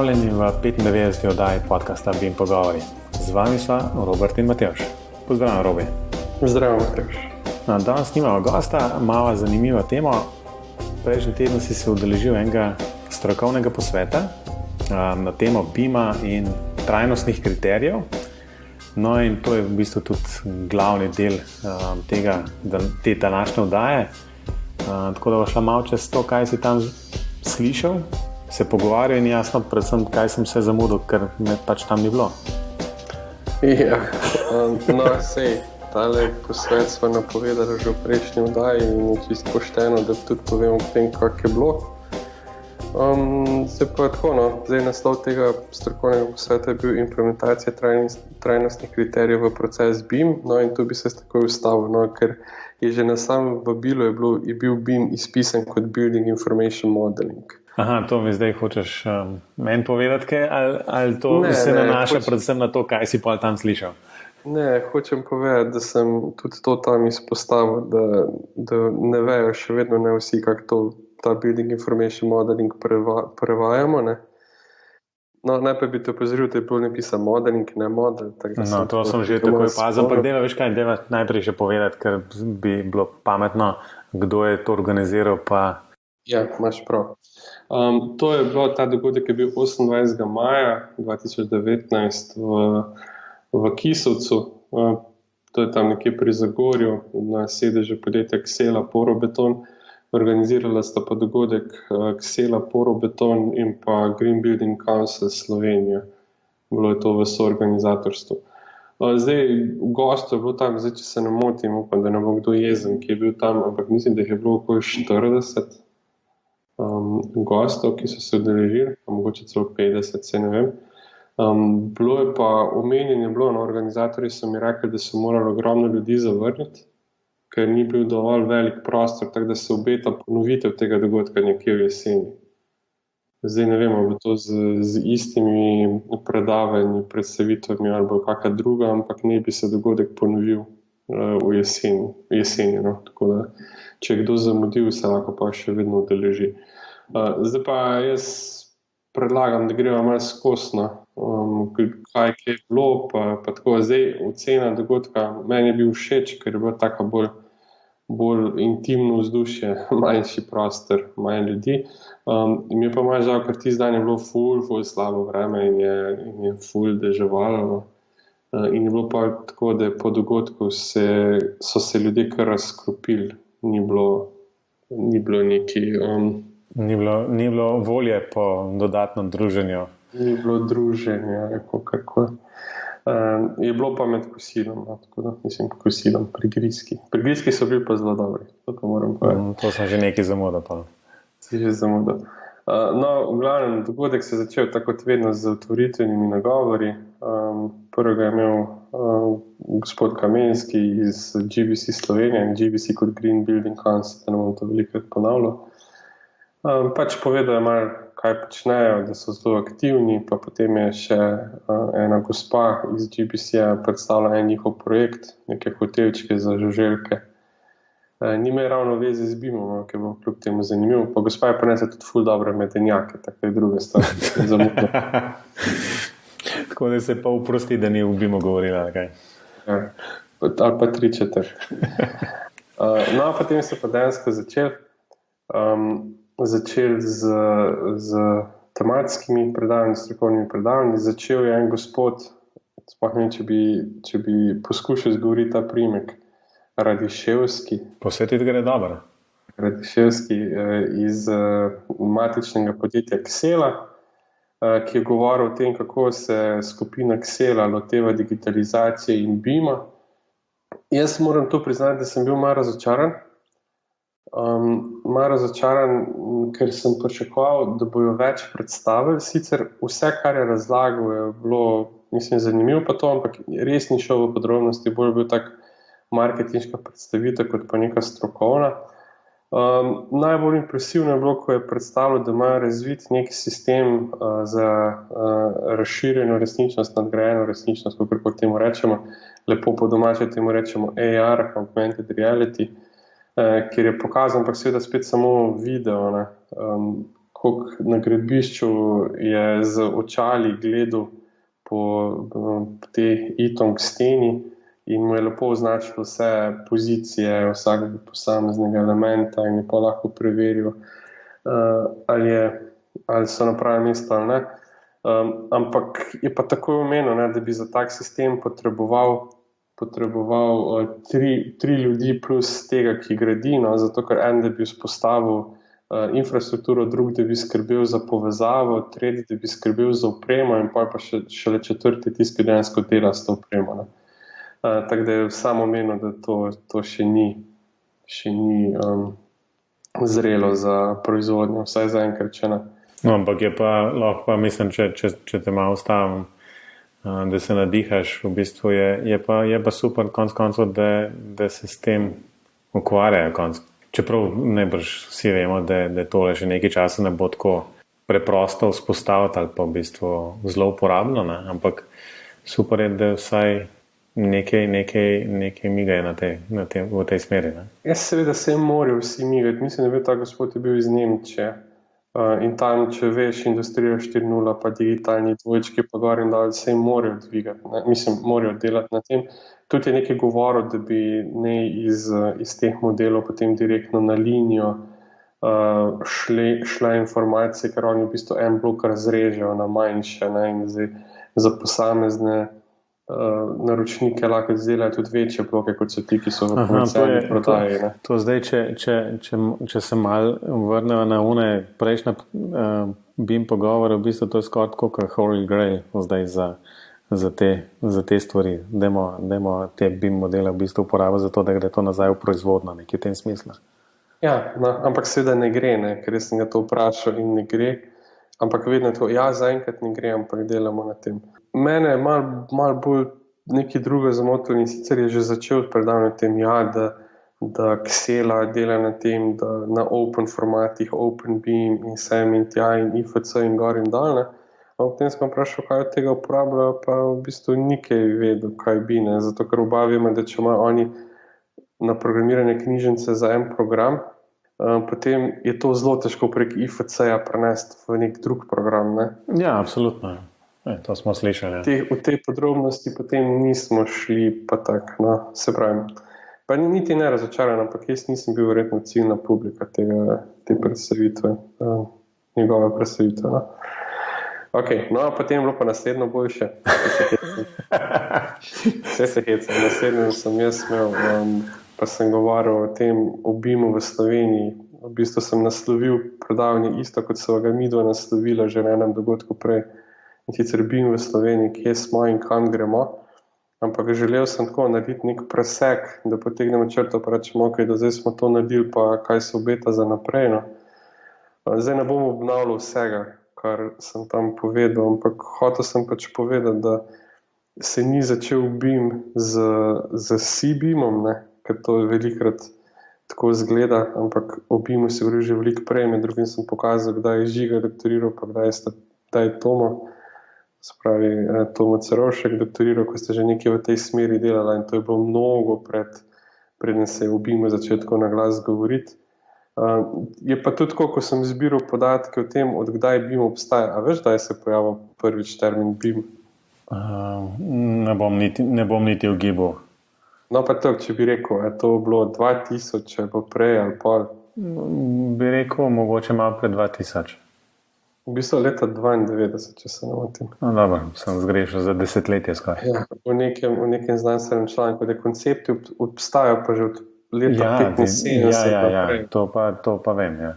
Pozdravljeni v 95. oddaji podcasta BIM Pogovori. Z vami sva Robert in Matevž. Pozdravljen, Robi. Zdravo, Matevž. Danes nimamo gosta, malo zanimiva tema. Prejšnji teden si se udeležil enega strokovnega posveta na temo BIM-a in trajnostnih kriterijev. No in to je v bistvu tudi glavni del te današnje oddaje. Tako da bo šla malo čez to, kaj si tam slišal, se pogovarjal in jasno predvsem, kaj sem se zamudil, ker me pač tam ni bilo. Ja, sej, tale posvet smo napovedali že v prejšnji oddaji in je čisto pošteno, da tudi povem o tem, kak je bilo. Zdaj pa tako, zdaj naslov tega strokovnega posveta je bil implementacija trajnostnih kriterijev v proces BIM, in tu bi se takoj ustavil, ker je že na samem vabilu je bil BIM izpisan kot Building Information Modeling. Aha, to mi zdaj hočeš meni povedati, kaj, ali to se nanaša predvsem na to, kaj si pa tam slišal? Ne, hočem povedati, da sem tudi to tam izpostavil, da ne vejo še vedno ne vsi, kako ta Building Information Modeling prevajamo, ne. Najprej bi te opozoril, da je bilo napisan modeling, ne model. To sem že takoj opazil, ampak deva najprej še povedati, ker bi bilo pametno, kdo je to organiziral, pa... Ja, imaš prav. To je bilo, ta dogodek je bil 28. maja 2019 v Kisovcu, to je tam nekje pri Zagorju, na sedežu podjetja Ksela Porobeton. Organizirala sta pa dogodek Ksela Porobeton in pa Green Building Council Slovenija. Bilo je to v soorganizatorstvu. Zdaj, gostov je bilo tam, če se ne motim, upam, da ne bo kdo jezen, ki je bil tam, ampak mislim, da jih je bilo okoli 40 gostov, ki so se udeležili, mogoče celo 50, se ne vem. Bilo je pa omenjeno, organizatorji so mi rekli, da so morali ogromno ljudi zavrniti, ker ni bil dovolj velik prostor, tako da se obeta ponovitev tega dogodka nekje v jeseni. Zdaj ne vemo, bo to z istimi predavanji, predstavitvami ali bo kakšna druga, ampak ne bi se dogodek ponovil v jeseni. Tako da, če je kdo zamudil, se lahko pa še vedno udeleži. Zdaj pa jaz predlagam, da gremo malo skosno, kaj je bilo, pa tako. Zdaj ocena dogodka meni je bil všeč, ker je bilo tako bolj intimno vzdušje, manjši prostor, manj ljudi. Mi je pa malo žal, ker tisti dan je bilo ful slabo vreme in je ful deževalo. In je bilo pa tako, da po dogodku so se ljudje kar razkropili. Ni bilo neki... Ni bilo volje po dodatnem druženju. Ni bilo druženja, kako. Je bilo pa med kosilom, tako da mislim kosilom, prigrizki. Prigrizki so bili pa zelo dobri, to pa moram povedati. To sem že nekaj zamudil pa. Si že zamudil. V glavnem, dogodek se je začel tako kot vedno z otvoritvenimi nagovori. Prvega je imel gospod Kamenski iz GBC Slovenije in GBC kot Green Building Council, da ne bom to velikrat ponavljal. Pač povedal je malo, kaj počnejo, da so zelo aktivni, pa potem je še ena gospa iz GBC-ja predstavila en njihov projekt, neke hotelčke za žuželke. Nima je ravno veze z BIM-om, ki bo kljub temu zanimiv, pa gospa je prinesla tudi ful dobre medenjake, tako je druga stvar. Tako da se pa uprosti, da ni v BIM-u govorila, kaj? Ja, ali pa 3/4. Potem se pa dejansko začel z tematskimi predavanji, strokovnimi predavanji. Začel je en gospod, sploh ne, če bi poskušal izgovoriti ta priimek, Radiševski. Posvetiti gre dobro. Radiševski iz matičnega podjetja Ksela, ki je govoril o tem, kako se skupina Ksela loteva digitalizacije in BIM-a. Jaz moram to priznati, da sem bil malo razočaran. Ker sem pričakoval, da bojo več predstavili. Sicer vse, kar je razlagal, je bilo, mislim, zanimivo pa to, ampak res ni šel v podrobnosti, bolj bil tak marketinška predstavitev kot pa neka strokovna. Najbolj impresivno je bilo, ko je predstavljal, da imajo razvit nek sistem za razširjeno resničnost, nadgrajeno resničnost, kako temu rečemo, lepo po domače temu rečemo AR, Augmented Reality, kjer je pokazan, ampak seveda spet samo video, kako na gradbišču je z očali gledal po tej itong steni in mu je lepo označil vse pozicije vsakega posameznega elementa in je pa lahko preveril, ali so na pravem mestu ali ne. Ampak je pa takoj omenil, da bi za tak sistem potreboval tri ljudi plus tega, ki gradi, zato ker en, da bi vzpostavil infrastrukturo, drug, da bi skrbel za povezavo, tretji, da bi skrbel za opremo in pa šele četrti tisti, ki dejansko dela s to opremo. Tako da je samo omenil, da to še ni zrelo za proizvodnjo, vsaj zaenkrat še ne. No, ampak je pa lahko, mislim, če te malo ustavim, da se nadihaš, v bistvu je pa super konc koncev, da se s tem ukvarjajo. Čeprav najbrž vsi vemo, da tole že nekaj časa ne bo tako preprosto vzpostaviti ali pa v bistvu zelo uporabno, ne? Ampak super je, da vsaj nekaj migajo v tej smeri. Ne? Jaz seveda se morajo vsi migati. Mislim, da ta gospod je bil iz Nemčije. In tam, če veš, industrija 4.0 pa digitalni dvojčki pa gor in dol, se jim morajo dvigati. Mislim, morajo delati na tem. Tudi je nekaj govoril, da bi iz teh modelov potem direktno na linijo šle informacije, ker oni v bistvu en blok razrežejo na manjše, ne, in za posamezne naročnike lahko izdelajo tudi večje bloke, kot so ti, ki so v komercialni prodaji. To zdaj, če se malo vrnemo na one prejšnje BIM pogovore, v bistvu to je skoraj tako kot Holy Grail zdaj za te stvari. Dajmo te BIM modele v bistvu uporabiti za to, da gre to nazaj v proizvodno, nekaj v tem smislu. Ja, ampak seveda ne gre, ne, ker sem ga to vprašal in ne gre. Ampak vedno je to, zaenkrat ne gre, ampak delamo na tem. Mene je malo bolj nekaj druga zamotilo in sicer je že začel predavati na tem, da Ksela dela na tem, da na open formatih, OpenBIM in sem in tja in IFC in gor in dol. Ampak potem sem vprašal, kaj od tega uporabljajo, pa v bistvu nikaj vedel, kaj bi, ne. Zato ker oba vemo, da če imajo oni na programiranje knjižnice za en program, potem je to zelo težko prek IFC-ja prenesti v nek drug program. Ne? Ja, absolutno. To smo slišali. V te podrobnosti potem nismo šli, pa tako, no, se pravim. Pa niti ne razočaran, ampak jaz nisem bil verjetno ciljna publika te predstavitve, njegove predstavitve. No. Ok, no, potem je bilo pa naslednjo boljše. Vse se hecam. Naslednjo sem jaz imel, pa sem govoril o tem BIM-u v Sloveniji. V bistvu sem naslovil predavanje isto, kot so ga midva naslovila že na enem dogodku prej. In sicer BIM v Sloveniji, kje smo in kam gremo. Ampak želel sem tako narediti nek presek, da potegnemo črto, pa rečemo, okay, da zdaj smo to naredili, pa kaj se obeta za naprej. No. Zdaj ne bom obnavljal vsega, kar sem tam povedal, ampak hotel sem pač povedati, da se ni začel BIM z C-BIM-om, ker to je velikrat tako izgleda, ampak o BIM-u se govori že veliko prej, med drugim sem pokazal, kdaj je Žiga doktoriral, pa kdaj je Tomo, spravi Tomo Cerovšek doktoriral, ko ste že nekaj v tej smeri delala in to je bilo mnogo preden se je o BIM-u začel tako na glas govoriti. Je pa tudi tako, ko sem zbiral podatke o tem, od kdaj BIM obstaja. A veš, kdaj se je pojavil prvič termin BIM? Ne bom niti ugibal. No pa tako, če bi rekel, je to bilo 2000, če bo prej ali pol? Bi rekel, mogoče malo pred 2000. V bistvu leta 92, če se ne motim. No, dobro, sem zgrešil za desetletje skoraj. Ja, v nekem znanstvenem članku, da koncepti obstajajo pa že od leta 75 naprej. To pa vem, ja.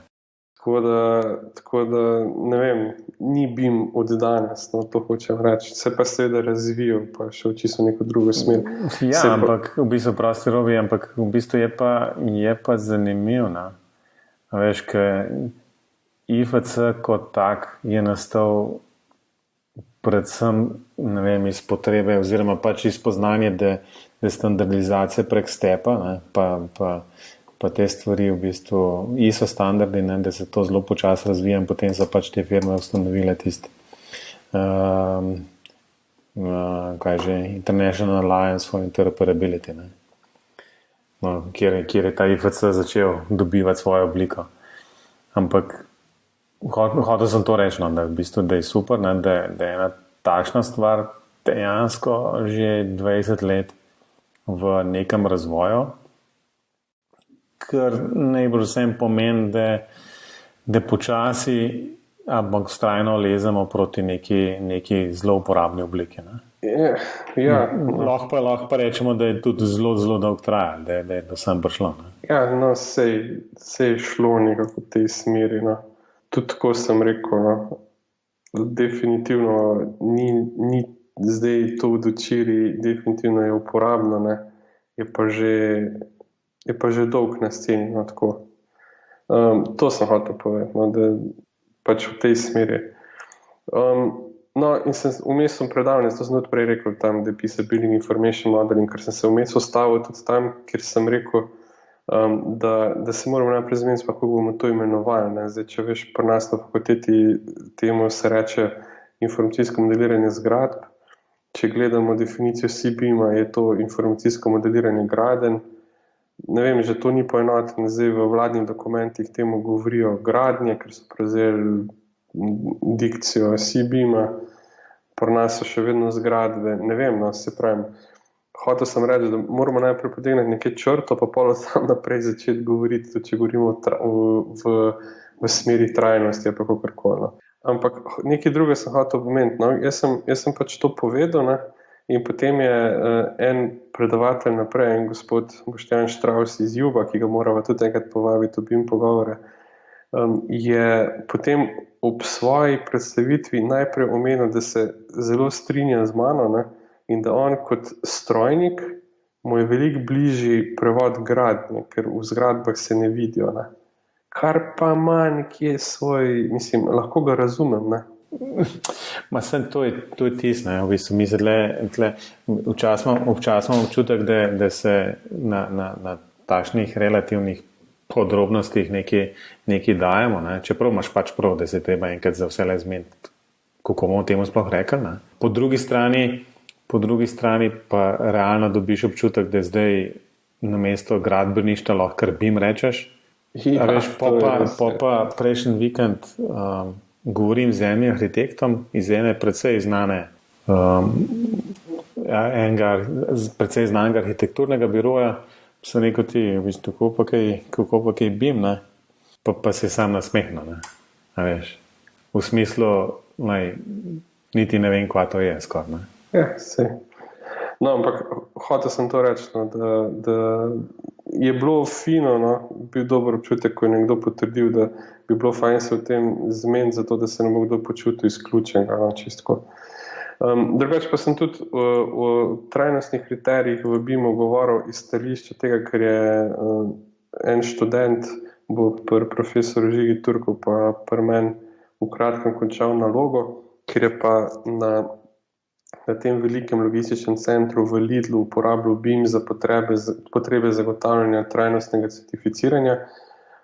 Tako da, ne vem, ni BIM od danes, no, to hočem reči. Se pa seveda razvijal, pa še čisto neko drugo smer. Ja, ampak v bistvu prosti robi, ampak v bistvu je pa zanimiv, no. Veš, ker IFC kot tak je nastal predvsem, ne vem, iz potrebe oziroma pač iz poznanja, da standardizacija prek stepa, ne, pa te stvari v bistvu ISO standardi, ne, da se to zelo počasi razvija in potem so pač te firme ustanovile tisti International Alliance for Interoperability, ne. No, kjer je ta IFC začel dobivati svojo obliko. Ampak Hotel sem to reči, no, da, v bistvu, da je super, ne, da je ena takšna stvar dejansko že 20 let v nekem razvoju, kar najbolj vsem pomeni, da počasi, ampak vztrajno lezemo proti neki zelo uporabni obliki. Ja. Lahko pa rečemo, da je tudi zelo, zelo dolgo trajalo, da je do sem prišlo. Ne? Ja, no, sej je šlo nekako v tej smeri. No. Tudi tako sem rekel, no. Definitivno ni zdaj to v dočiri, definitivno je uporabno, ne. Je pa že dolg na sceni. No, tako. To sem hotel povedati, no, da pač v tej smeri. No, in vmes sem predavanje, to sem tudi prej rekel tam, da pisa Building Information Modeling, ker sem se vmes ostavil tudi tam, kjer sem rekel, da se moramo najprej zmeniti, kako bomo to imenovali. Ne. Zdaj, če veš, pri nas na fakulteti temu se reče informacijsko modeliranje zgradb. Če gledamo definicijo CBIM-a, je to informacijsko modeliranje gradenj. Ne vem, že to ni poenoteno, zdaj v vladnih dokumentih temu govorijo gradnje, ker so prevzeli dikcijo CBIM-a, pri nas so še vedno zgradbe, ne vem, no, se pravim. Hotel sem reči, da moramo najprej potegniti nekaj črto, pa pol tam naprej začeti govoriti, tudi če govorimo v smeri trajnosti, pa kakorkoli. No. Ampak nekaj druge sem hotel pomeniti. No. Jaz sem pač to povedal, ne. In potem je en predavatelj naprej, en gospod Boštjan Štravs iz Juba, ki ga moramo tudi enkrat povabiti v BIM pogovore, je potem ob svoji predstavitvi najprej omenil, da se zelo strinja z mano, ne, in da on kot strojnik mu je veliko bližji prevod gradnje, ker v zgradbah se ne vidijo. Ne. Kar pa ima nekje svoj, mislim, lahko ga razumem, ne. To je tisto, v bistvu mi se občasno občutek, da se na takšnih relativnih podrobnostih nekaj dajemo, ne? Čeprav imaš pač prav, da se treba enkrat za vse zmeniti, kako bomo temu sploh rekli. Ne? Po drugi strani pa realno dobiš občutek, da zdaj namesto gradbeništva lahko kar BIM rečeš. Ja, veš, pa prejšnji vikend govorim z enim arhitektom iz ene precej znanega arhitekturnega biroja. Sem rekel ti, v bistvu, kako pa kaj BIM, ne? Pa se sam nasmehnil. V smislu, niti ne vem, kva to je skoraj. Ne? Ja, sej. No, ampak hotel sem to reči, no, da je bilo fino, no, bil dober občutek, ko je nekdo potrdil, da bi bilo fajn se v tem zmeniti, zato da se ne bo kdo počutil izključenega, no, čistko. Drugače pa sem tudi o trajnostnih kriterijih v BIM-u govoril iz stališča tega, ker je en študent, bo profesor Žigi Turkov pa pri meni v kratkem končal nalogo, ker je pa na tem velikem logističnem centru v Lidlu uporabljal BIM za potrebe zagotavljanja trajnostnega certificiranja.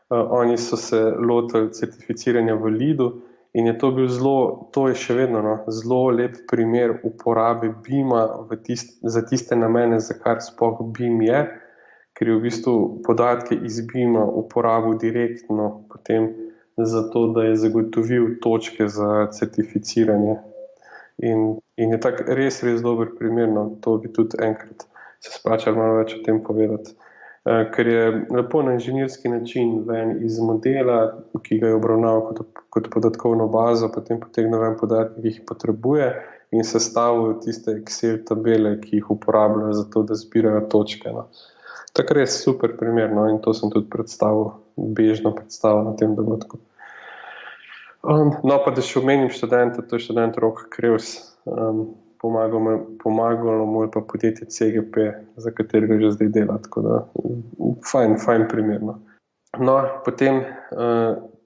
Oni so se lotili certificiranja v Lidu in je to je še vedno zelo lep primer uporabe BIM-a za tiste namene, za kar sploh BIM je, ker je v bistvu podatke iz BIM-a uporabil direktno potem za to, da je zagotovil točke za certificiranje. In je tak res dober primer, no, to bi tudi enkrat se splačalo malo več o tem povedati. Ker je lepo na inženirski način ven iz modela, ki ga je obravnaval kot podatkovno bazo, potem potegnil ven podatke, ki jih potrebuje in sestavil tiste Excel tabele, ki jih uporabljajo za to, da zbirajo točke. No. Tak res super primer, no, in to sem tudi bežno predstavil na tem dogodku. No, pa da še omenim študenta, to je študent Rok Krevs, pomagalo mu je pa podjetje CGP, za katerega že zdaj dela, tako da fajn primerno. No, potem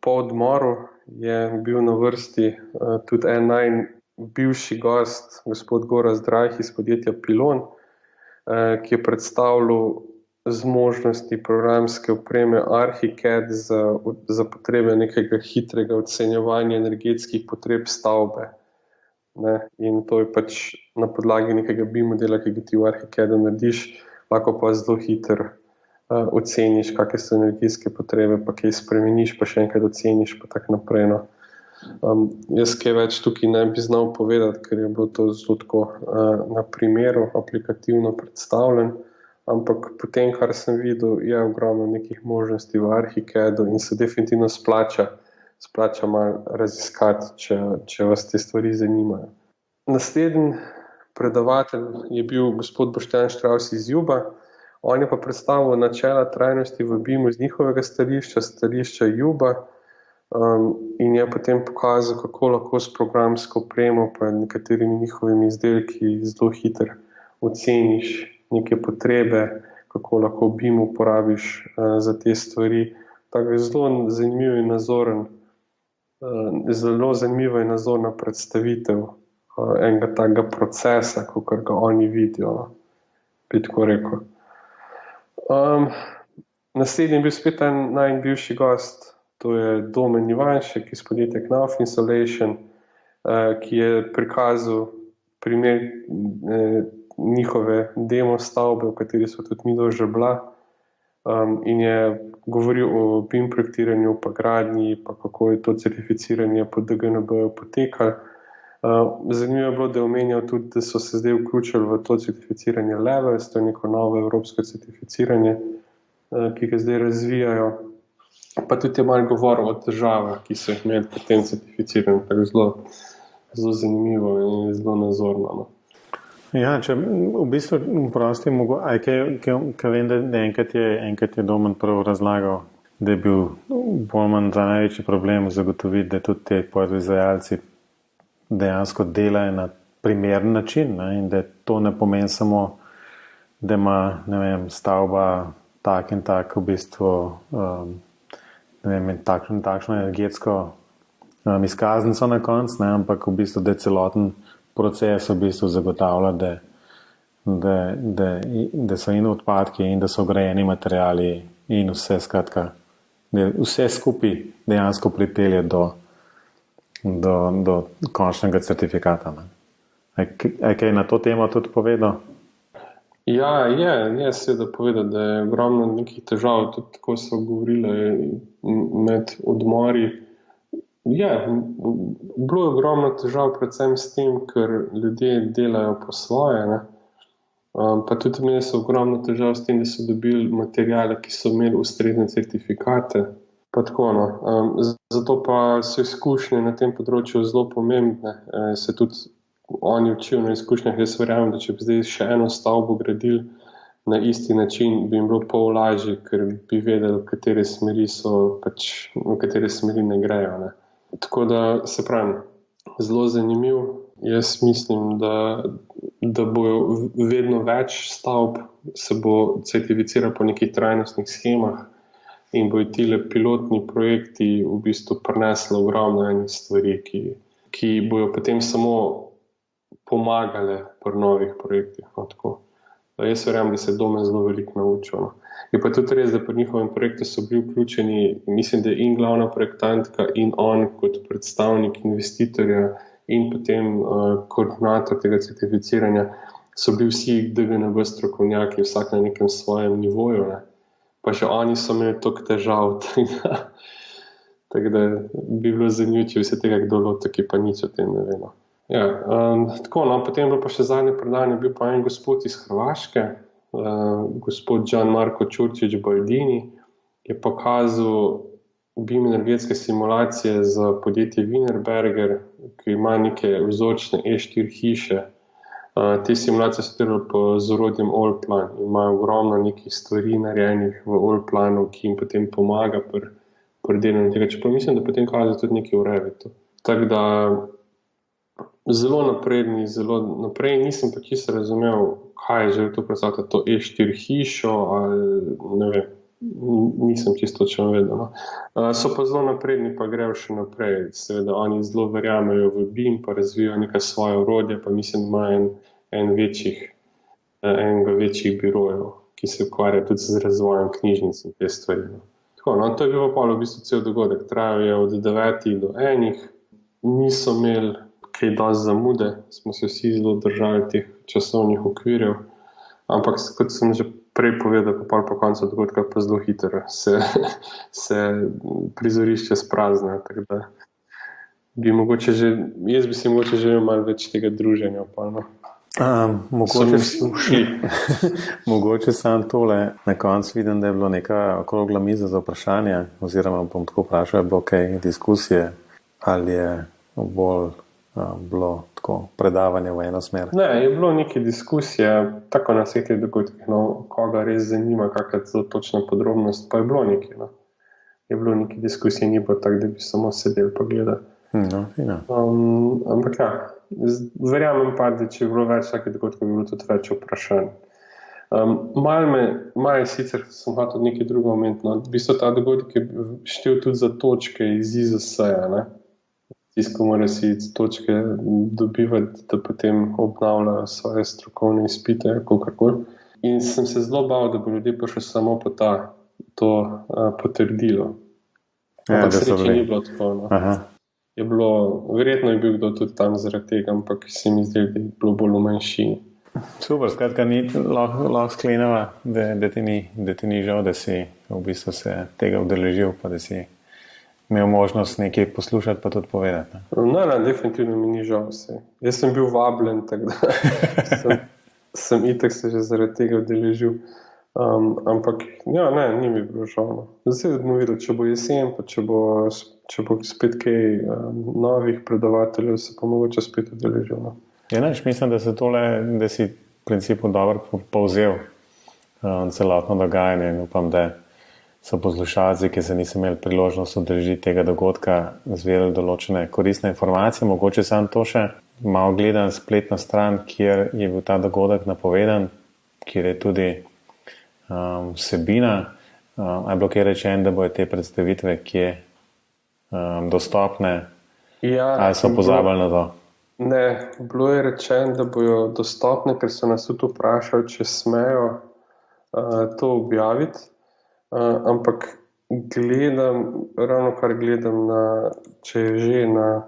po odmoru je bil na vrsti tudi en najbivši gost, gospod Gorazd Rajh iz podjetja Pilon, ki je predstavljal zmožnosti programske opreme ArchiCAD za potrebe nekega hitrega ocenjevanja energetskih potreb stavbe. Ne? In to je pač na podlagi nekega BIM modela, ki ga ti v ArchiCAD-u narediš, lahko pa zelo hitro oceniš, kakšne so energetske potrebe, pa kaj spremeniš, pa še enkrat oceniš, pa tako naprej. No? Jaz kaj več tukaj ne bi znal povedati, ker je bilo to zelo tako na primeru aplikativno predstavljen, ampak potem, kar sem videl, je ogromno nekih možnosti v Archicadu in se definitivno splača malo raziskati, če vas te stvari zanimajo. Naslednji predavatelj je bil gospod Boštjan Štravs iz Juba. On je pa predstavil načela trajnosti v BIM-u z njihovega stališča Juba, in je potem pokazal, kako lahko s programsko opremo pa nekaterimi njihovimi izdelki zelo hitro oceniš neke potrebe, kako lahko BIM uporabiš za te stvari. Tako je zelo zanimiva in nazorna predstavitev enega takega procesa, kakor ga oni vidijo, bi tako rekel. Naslednji je bil spet en bivši gost, to je Domen Ivanšek iz podjetja Knauf Insulation, ki je prikazal primer njihove demo stavbe, v kateri so tudi mi že bila, in je govoril o BIM projektiranju, pa gradnji, pa kako je to certificiranje po DGNB potekalo. Zanimivo je bilo, da je omenjal tudi, da so se zdaj vključili v to certificiranje Levels, to je neko novo evropsko certificiranje, ki ga zdaj razvijajo. Pa tudi je malo govoril o težavah, ki so jih imeli pri tem certificiranju, tako zelo zanimivo in zelo nazorno. Ja, če v bistvu prostim, kaj vem, da enkrat je Domen prav razlagal, da je bil bolj manj za največji problem zagotoviti, da tudi te podizvajalci dejansko delajo na primeren način, ne, in da to ne pomeni samo, da ima, ne vem, stavba tak in tak v bistvu takšno energetsko izkaznico na koncu, ne, ampak v bistvu, da je celoten proces v bistvu zagotavlja, da so in odpadki in da so grajeni materiali in vse, skratka, da vse skupaj dejansko pripelje do končnega certifikata. Kaj na to temo tudi povedal? Ja, je seveda povedal, da je ogromno nekih težav, tudi tako so govorili med odmori. Bilo je ogromno težav predvsem s tem, ker ljudje delajo po svoje, ne? Pa tudi imeli so ogromno težav s tem, da so dobili materijale, ki so imeli ustrezne certifikate. Pa tako, no. Zato pa so izkušnje na tem področju zelo pomembne. Se tudi oni učijo na izkušnjah. Jaz verjamem, da če bi zdaj še eno stavbo gradili na isti način, bi jim bilo pol lažje, ker bi vedeli, v katere smeri v katere smeri ne grejo, ne. Tako da, se pravim, zelo zanimiv. Jaz mislim, da bo vedno več stavb se bo certificiralo po nekih trajnostnih schemah in bojo tile pilotni projekti v bistvu prinesli ogromno enih stvari, ki bojo potem samo pomagale pri novih projektih. No, tako. Jaz verjamem, da se je Domen zelo veliko naučil. No. Je pa tudi res, da pri njihovem projektu so bili vključeni, mislim, da in glavna projektantka in on kot predstavnik investitorja in potem koordinator tega certificiranja, so bili vsi DGNB strokovnjaki, vsak na nekem svojem nivoju, ne. Pa še oni so imeli toliko težav, tako da bi bilo zanimivo, če vse tega kdo loti, ki pa nič o tem ne ve. Ja, tako, no, potem pa še zadnje predavanje bil pa en gospod iz Hrvaške, gospod Gianmarco Ćurčić Baldini, je pokazal BIM energetske simulacije za podjetje Wienerberger, ki ima neke vzorčne E4 hiše. Te simulacije so delali z orodjem Allplan in imajo ogromno nekih stvari narejenih v Allplanu, ki jim potem pomaga pri delanju tega. Čeprav mislim, da potem kaže tudi nekaj v Revitu. Tako da zelo napredni, zelo naprej. Nisem pa čisto razumel, kaj je želel to predstavljati, to E4 hišo ali ne vem. Nisem čisto točno vedel. No. So pa zelo napredni, pa grejo še naprej. Seveda, oni zelo verjamejo v BIM, pa razvijajo neka svoje orodje, pa mislim, da ima enega večjih birojev, ki se ukvarja tudi z razvojem knjižnic in te stvari. No. Tako, no, to je bil pa v bistvu cel dogodek. Trajal je od 9 do 1. Niso imeli kaj dosti zamude, smo se vsi zelo držali teh časovnih okvirjev, ampak kot sem že prej povedal, pa po koncu dogodka pa zelo hitro se prizorišče sprazne, tako da jaz bi si mogoče želel malo več tega druženja. Pa, no. Mogoče sam tole na koncu vidim, da je bilo neka okrogla miza za vprašanje, oziroma bom tako vprašal, je bilo kaj diskusije ali je bolj bilo tako predavanje v eno smer? Ne, je bilo neke diskusije, tako na vseh teh dogodkih, no, koga res zanima, kakšna je točna podrobnost, pa je bilo nekaj. No. Je bilo neke diskusije, ni bilo tako, da bi samo sedel pa gledal. Ampak ja, verjamem pa, da če je bilo več takih dogodkov, bi bilo tudi več vprašanj. Malo sicer sem hotel nekaj drugo omeniti, no. V bistvu ta dogodek je štel tudi za točke iz IZS-ja, ne. Tisko mora si točke dobivati, da potem obnavljajo svoje strokovne izpite, kakorkoli. In sem se zelo bal, da bo ljudje prišli samo po to potrdilo. Ampak sreče ni bilo tako. No. Verjetno je bil kdo tudi tam zaradi tega, ampak se mi zdi, da je bilo bolj v manjšini. Super, skratka, lahko skleneva, da ti ni žal, da si v bistvu se tega udeležil, pa da si imel možnost nekaj poslušati, pa tudi povedati. Ne, definitivno mi ni žal vse. Jaz sem bil vabljen, tako da sem itak se že zaradi tega udeležil. Ampak, ja, ne, ni mi bilo žal. No. Zdaj bomo videli, če bo jesen, pa če bo spet kaj novih predavateljev, se pa mogoče spet udeležil. No. Ja, mislim, da si v principu dobro povzel celotno dogajanje in upam, da so poslušalci, ki se niso imeli priložnost udeležiti tega dogodka, zvedeli določene koristne informacije. Mogoče sam to še malo gledam spletno stran, kjer je bil ta dogodek napovedan, kjer je tudi vsebina. Je bilo kaj rečeno, da bojo te predstavitve kje dostopne? Ja, ali so pozabili na to? Ne, bilo je rečeno, da bojo dostopne, ker so nas tudi vprašali, če smejo to objaviti. Ampak ravno kar gledam, če je že na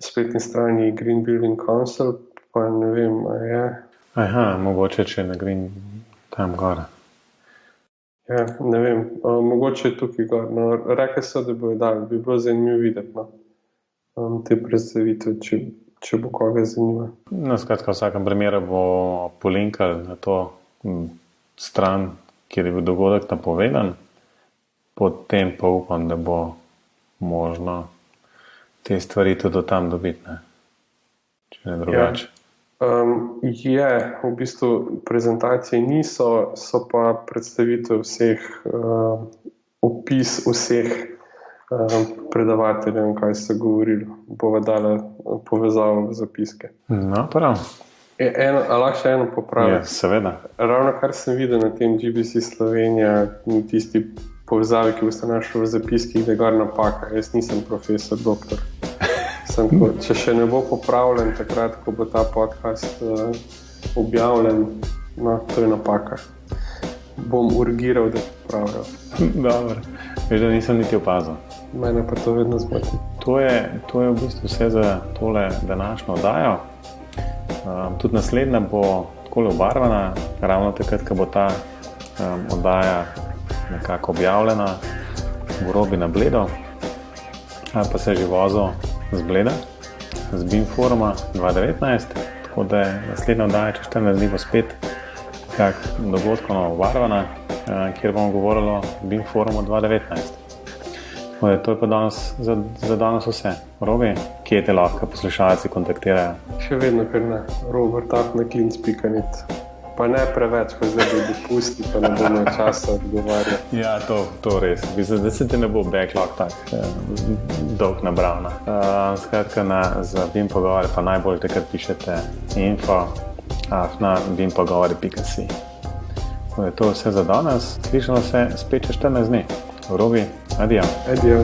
spletni strani Green Building Council, pa ne vem, a je. Mogoče če na Green tam gore. Ja, ne vem, mogoče je tukaj gor. No, rekli so, da bojo dali, bi bilo zanimivo videti, no, te predstavitve, če bo koga zanima. No, skratka, v vsakem primeru bo polinkal na to stran, kjer je bil dogodek napovedan, potem pa upam, da bo možno te stvari tudi tam dobiti, ne? Če ne drugače. Je, v bistvu prezentacije niso, so pa predstavitve vseh, opis vseh predavateljev, kaj so govorili, bova dala povezavo v zapiske. No, prav. A lahko še eno popravim? Ja, seveda. Ravno kar sem videl na tem GBC Slovenija, tisti povezavi, ki boste našli v zapiskih, da je gor napaka. Jaz nisem profesor, doktor. Če še ne bo popravljen takrat, ko bo ta podcast objavljen, no, to je napaka. Bom urgiral, da popravljajo. Dobro. Veš, da nisem niti opazil. Mene pa to vedno zmoti. To je v bistvu vse za tole današnjo oddajo. Tudi naslednja bo takole obarvana, ravno takrat, ko bo ta oddaja nekako objavljena v Robi na Bledo, pa se je že vozil z Bleda, z BIM foruma 2019, tako da je naslednja oddaja čez 14 dni bo spet kak dogodkovno obarvana, kjer bomo govorili o BIM forumu 2019. To je pa za danes vse. Robi, kje te lahko poslušalci kontaktirajo? Še vedno kar na robert@klinc.net. Pa ne preveč, ko zdaj bo dopusti, pa ne bo imel časa odgovarjati. Ja, to res. Mislim, da se ti ne bo backlog tak dolg nabral. Skratka, za BIM pogovore pa najbolj takrat pišete info@bimpogovori.si. To je vse za danes. Slišamo se spet čez 14 dni. Robi, adijo. Adijo.